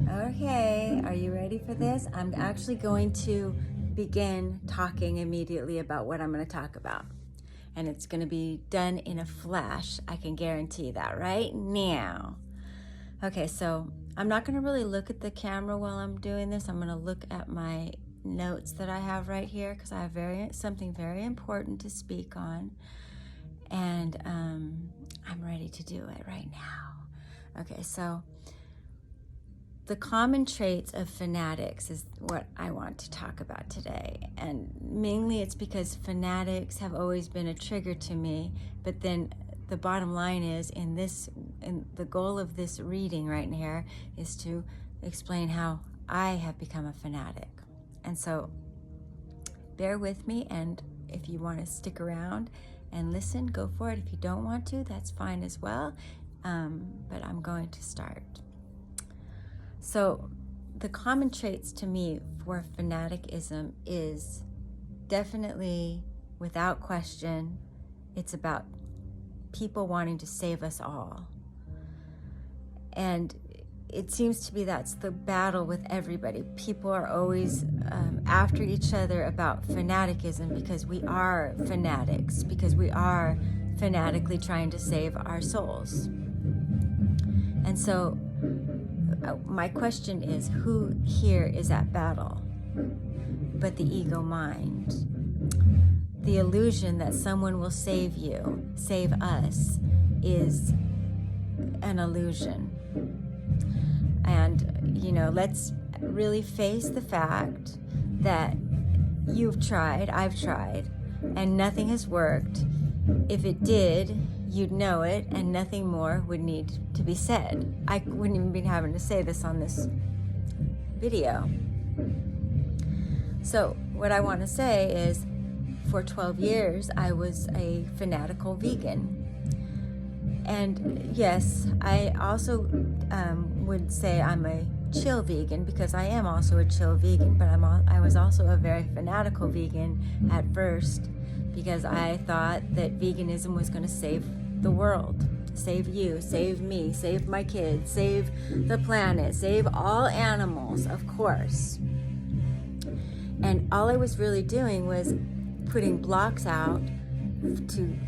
Okay, are you ready for this? I'm actually going to begin talking immediately about what I'm going to talk about. And it's going to be done in a flash. I can guarantee that right now. Okay, so I'm not going to really look at the camera while I'm doing this. I'm going to look at my notes that I have right here because I have something very important to speak on. And I'm ready to do it right now. Okay, so the common traits of fanatics is what I want to talk about today. And mainly it's because fanatics have always been a trigger to me. But then the bottom line is, in the goal of this reading right here is to explain how I have become a fanatic. And so bear with me, and if you want to stick around and listen, go for it. If you don't want to, that's fine as well. But I'm going to start. So the common traits to me for fanaticism is definitely, without question, it's about people wanting to save us all. And it seems to be that's the battle with everybody. People are always after each other about fanaticism because we are fanatics, because we are fanatically trying to save our souls. And so my question is, who here is at battle but the ego mind? The illusion that someone will save you, save us, is an illusion. And, let's really face the fact that you've tried, I've tried, and nothing has worked. If it did, you'd know it, and nothing more would need to be said. I wouldn't even be having to say this on this video. So what I want to say is, for 12 years, I was a fanatical vegan. And yes, I also would say I'm a chill vegan, because I am also a chill vegan, but I was also a very fanatical vegan at first, because I thought that veganism was going to save the world, save you, save me, save my kids, save the planet, save all animals, of course. And all I was really doing was putting blocks out to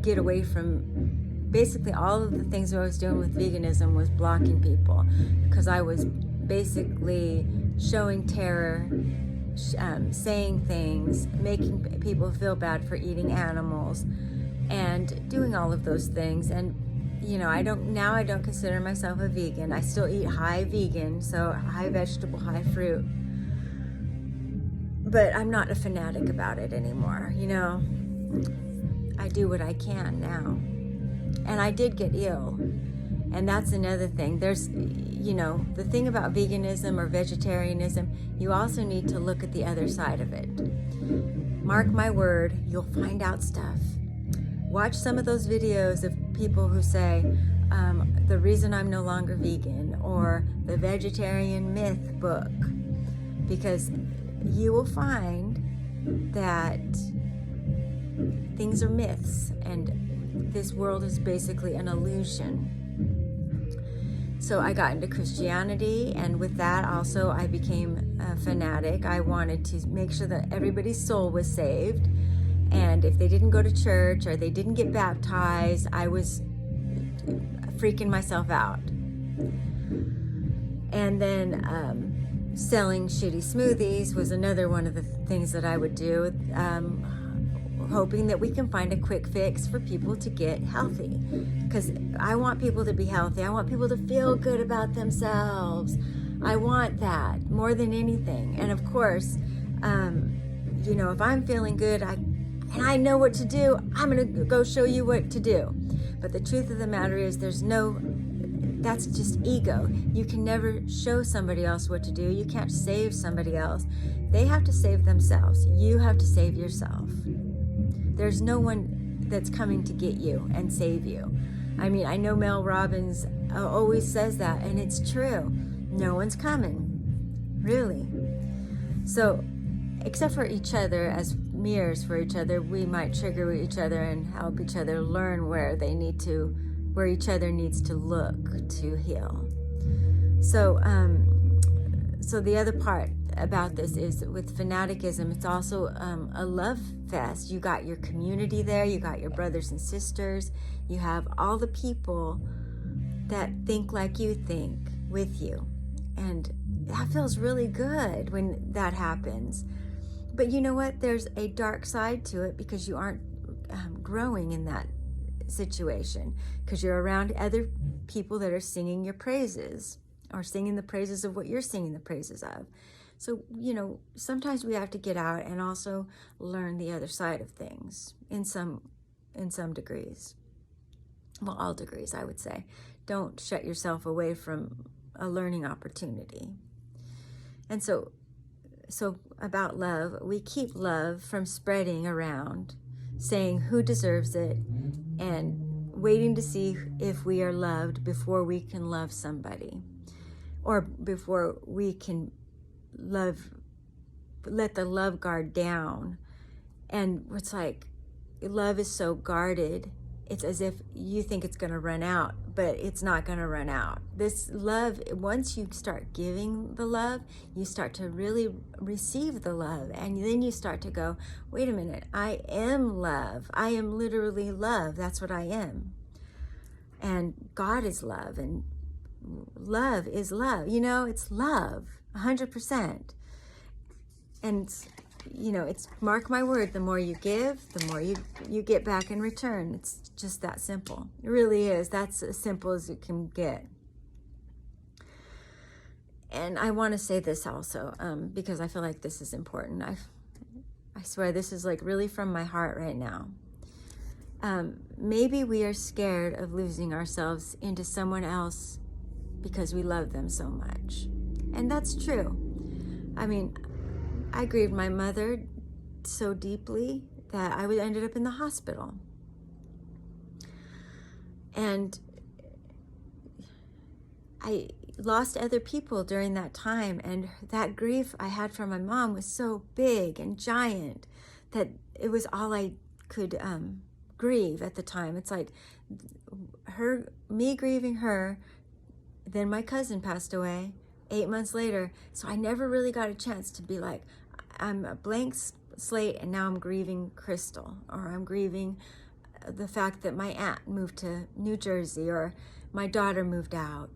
get away from, basically all of the things I was doing with veganism was blocking people, because I was basically showing terror, saying things, making people feel bad for eating animals, and doing all of those things. And I don't consider myself a vegan. I still eat high vegan, so high vegetable, high fruit, but I'm not a fanatic about it anymore. I do what I can now. And I did get ill, and that's another thing. There's, the thing about veganism or vegetarianism, you also need to look at the other side of it. Mark my word, you'll find out stuff. Watch some of those videos of people who say, the reason I'm no longer vegan, or the vegetarian myth book, because you will find that things are myths, and this world is basically an illusion. So I got into Christianity, and with that also I became a fanatic. I wanted to make sure that everybody's soul was saved, and if they didn't go to church or they didn't get baptized, I was freaking myself out. And then selling shitty smoothies was another one of the things that I would do, hoping that we can find a quick fix for people to get healthy, because I want people to be healthy. I want people to feel good about themselves. I want that more than anything. And of course, if I'm feeling good, and I know what to do, I'm going to go show you what to do. But the truth of the matter is, that's just ego. You can never show somebody else what to do. You can't save somebody else. They have to save themselves. You have to save yourself. There's no one that's coming to get you and save you. I mean, I know Mel Robbins always says that, and it's true. No one's coming, really. So, except for each other, as mirrors for each other, we might trigger each other and help each other learn where each other needs to look to heal. So the other part about this is with fanaticism, it's also a love fest. You got your community there, you got your brothers and sisters, you have all the people that think like you think with you. And that feels really good when that happens. But you know what? There's a dark side to it because you aren't growing in that situation, because you're around other people that are singing your praises or singing the praises of what you're singing the praises of. So, sometimes we have to get out and also learn the other side of things in some degrees. Well, all degrees, I would say. Don't shut yourself away from a learning opportunity. And so about love, we keep love from spreading around, saying who deserves it, and waiting to see if we are loved before we can love somebody, or before we can let the love guard down. And it's like, love is so guarded, it's as if you think it's going to run out, but it's not going to run out. This love, once you start giving the love, you start to really receive the love. And then you start to go, wait a minute, I am love. I am literally love. That's what I am. And God is love, and love is love. It's love, 100%. And it's, mark my word, the more you give, the more you get back in return. It's just that simple. It really is. That's as simple as it can get. And I want to say this also, because I feel like this is important. I swear this is like really from my heart right now. Maybe we are scared of losing ourselves into someone else because we love them so much. And that's true. I mean, I grieved my mother so deeply that I ended up in the hospital. And I lost other people during that time, and that grief I had for my mom was so big and giant that it was all I could grieve at the time. It's like me grieving her, then my cousin passed away 8 months later, so I never really got a chance to be like, I'm a blank slate and now I'm grieving Crystal, or I'm grieving the fact that my aunt moved to New Jersey, or my daughter moved out,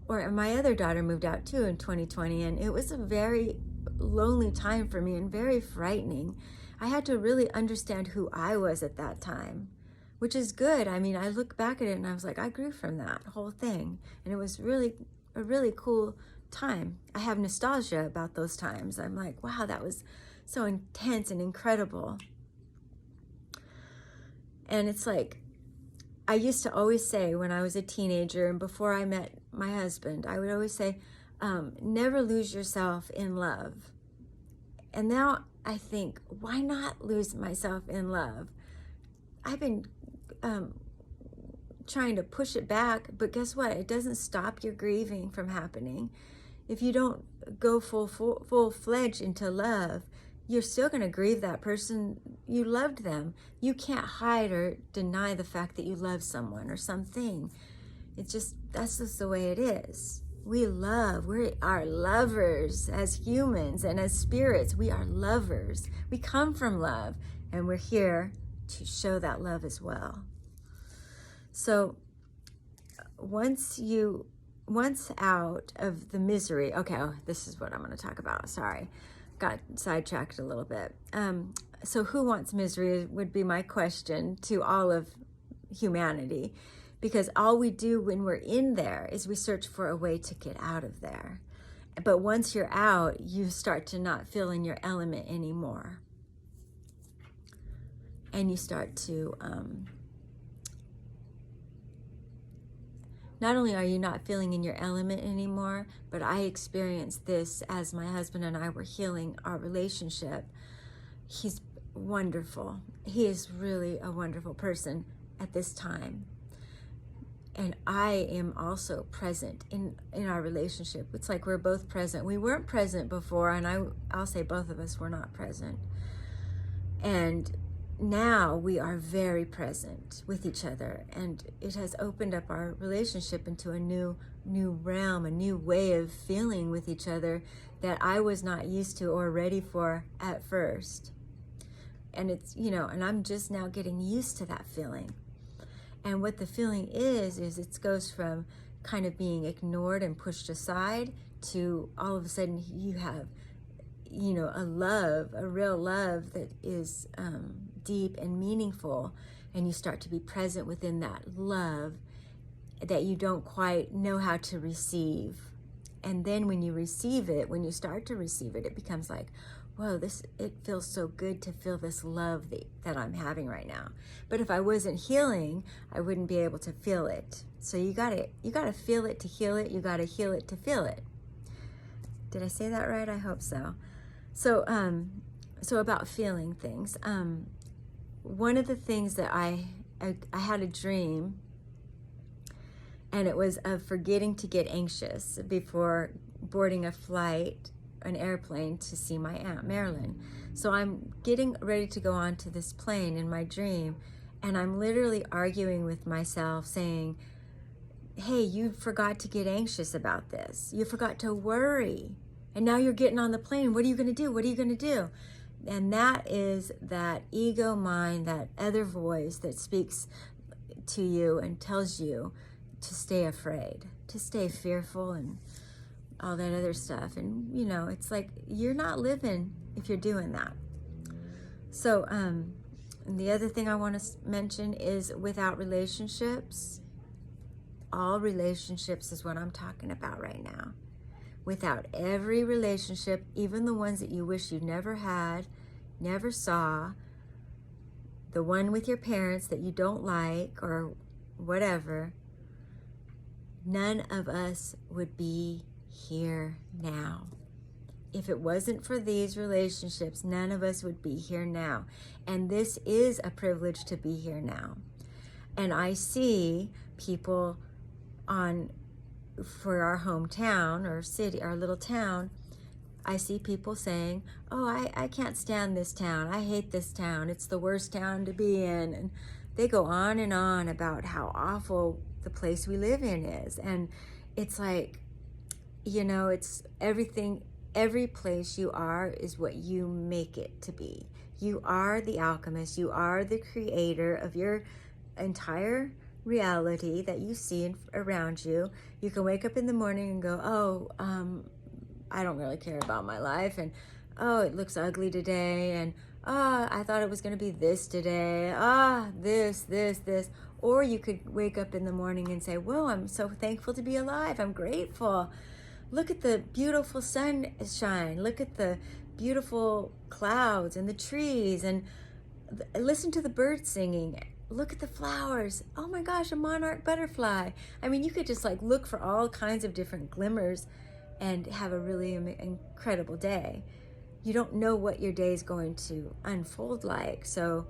or my other daughter moved out too in 2020, and it was a very lonely time for me and very frightening. I had to really understand who I was at that time, which is good. I mean, I look back at it and I was like, I grew from that whole thing, and it was really a really cool time. I have nostalgia about those times. I'm like, wow, that was so intense and incredible. And it's like, I used to always say when I was a teenager and before I met my husband, I would always say, never lose yourself in love. And now I think, why not lose myself in love? I've been trying to push it back, but guess what? It doesn't stop your grieving from happening. If you don't go full-fledged into love, you're still going to grieve that person. You loved them. You can't hide or deny the fact that you love someone or something. It's just, that's just the way it is. We are lovers as humans and as spirits. We are lovers. We come from love, and we're here to show that love as well. So once out of the misery, okay, this is what I'm going to talk about. Sorry, got sidetracked a little bit. So who wants misery would be my question to all of humanity, because all we do when we're in there is we search for a way to get out of there. But once you're out, you start to not feel in your element anymore. And you start to, not only are you not feeling in your element anymore, but I experienced this as my husband and I were healing our relationship. He's wonderful. He is really a wonderful person at this time. And I am also present in our relationship. It's like we're both present. We weren't present before, and I'll say both of us were not present. And now we are very present with each other, and it has opened up our relationship into a new realm, a new way of feeling with each other that I was not used to or ready for at first. And it's, and I'm just now getting used to that feeling. And what the feeling is it goes from kind of being ignored and pushed aside to all of a sudden you have, a real love that is deep and meaningful, and you start to be present within that love that you don't quite know how to receive. And then when you start to receive it, it becomes like, whoa, it feels so good to feel this love that I'm having right now. But if I wasn't healing, I wouldn't be able to feel it. So you gotta feel it to heal it. You gotta heal it to feel it. Did I say that right? I hope so. So about feeling things. One of the things that I had a dream, and it was of forgetting to get anxious before boarding an airplane to see my Aunt Marilyn. So I'm getting ready to go onto this plane in my dream, and I'm literally arguing with myself saying, hey, you forgot to get anxious about this. You forgot to worry. And now you're getting on the plane. What are you going to do? What are you going to do? And that is that ego mind, that other voice that speaks to you and tells you to stay afraid, to stay fearful and all that other stuff. And, it's like you're not living if you're doing that. So, and the other thing I want to mention is without relationships, all relationships is what I'm talking about right now. Without every relationship, even the ones that you wish you never had, never saw, the one with your parents that you don't like or whatever, none of us would be here now. If it wasn't for these relationships, none of us would be here now. And this is a privilege to be here now. And I see people for our hometown or city, our little town, I see people saying, oh, I can't stand this town. I hate this town. It's the worst town to be in. And they go on and on about how awful the place we live in is. And it's like, it's everything. Every place you are is what you make it to be. You are the alchemist. You are the creator of your entire reality that you see around you. You can wake up in the morning and go, I don't really care about my life, and it looks ugly today, and I thought it was going to be this today, this. Or you could wake up in the morning and say, whoa, I'm so thankful to be alive. I'm grateful. Look at the beautiful sunshine. Look at the beautiful clouds and the trees, and listen to the birds singing. Look at the flowers. Oh my gosh, a monarch butterfly. I mean, you could just look for all kinds of different glimmers and have a really incredible day. You don't know what your day is going to unfold like, so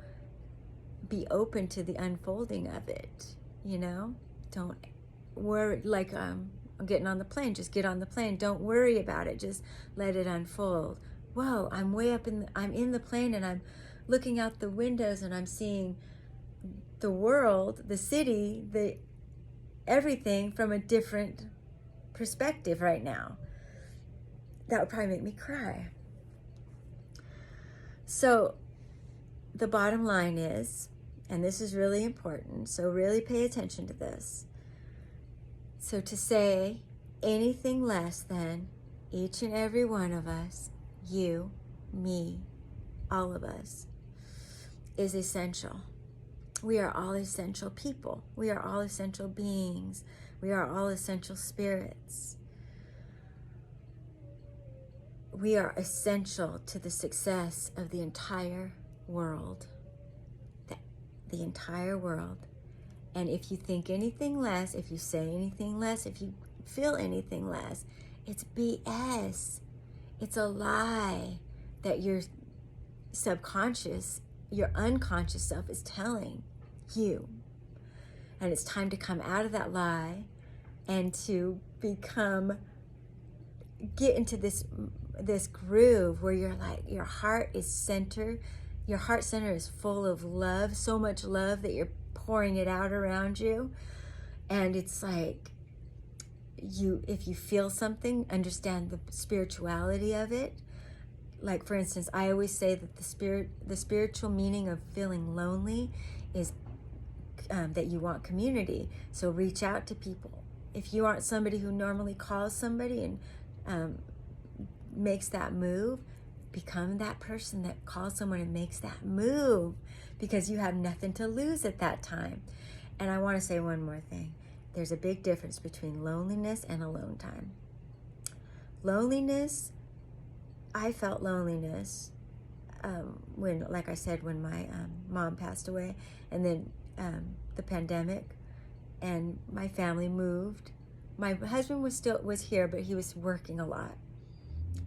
be open to the unfolding of it, Don't worry, I'm getting on the plane, just get on the plane. Don't worry about it, just let it unfold. Whoa, I'm in the plane, and I'm looking out the windows, and I'm seeing the world, the city, everything from a different perspective right now. That would probably make me cry. So the bottom line is, and this is really important, so really pay attention to this. So to say anything less than each and every one of us, you, me, all of us, is essential. We are all essential people. We are all essential beings. We are all essential spirits. We are essential to the success of the entire world. The entire world. And if you think anything less, if you say anything less, if you feel anything less, it's BS. It's a lie that your subconscious, your unconscious self is telling you. And it's time to come out of that lie and to get into this groove where you're your heart is centered, Your heart center is full of love, so much love that you're pouring it out around you. And it's like, if you feel something, understand the spirituality of it. Like, for instance, I always say that the spiritual meaning of feeling lonely is that you want community. So reach out to people. If you aren't somebody who normally calls somebody and makes that move, become that person that calls someone and makes that move, because you have nothing to lose at that time. And I want to say one more thing. There's a big difference between loneliness and alone time. Loneliness, I felt loneliness when, like I said, when my mom passed away, and then the pandemic, and my family moved. My husband was here, but he was working a lot,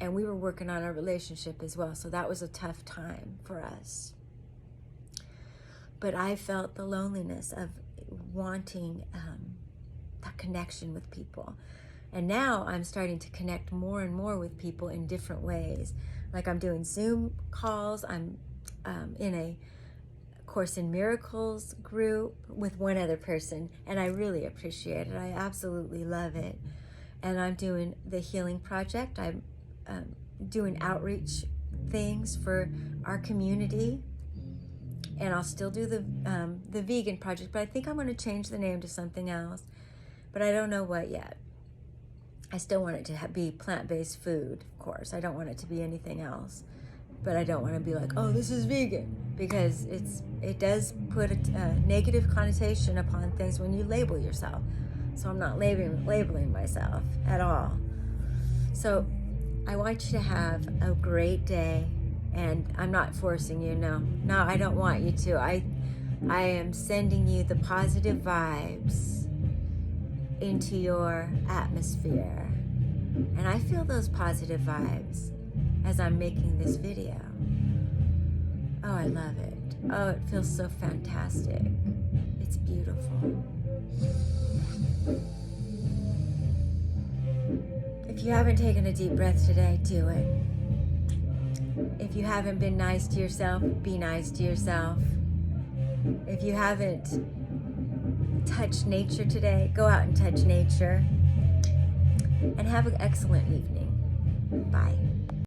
and we were working on our relationship as well. So that was a tough time for us. But I felt the loneliness of wanting that connection with people. And now I'm starting to connect more and more with people in different ways. Like, I'm doing Zoom calls. I'm in a Course in Miracles group with one other person, and I really appreciate it. I absolutely love it. And I'm doing the Healing Project. I'm doing outreach things for our community, and I'll still do the Vegan Project, but I think I'm going to change the name to something else, but I don't know what yet. I still want it to be plant-based food, of course. I don't want it to be anything else. But I don't want to be like, oh, this is vegan, because it does put a negative connotation upon things when you label yourself. So I'm not labeling myself at all. So I want you to have a great day, and I'm not forcing you. No, I don't want you to. I am sending you the positive vibes into your atmosphere, and I feel those positive vibes as I'm making this video. Oh, I love it. Oh, it feels so fantastic. It's beautiful. If you haven't taken a deep breath today, do it. If you haven't been nice to yourself, be nice to yourself. If you haven't touched nature today, go out and touch nature. And have an excellent evening. Bye.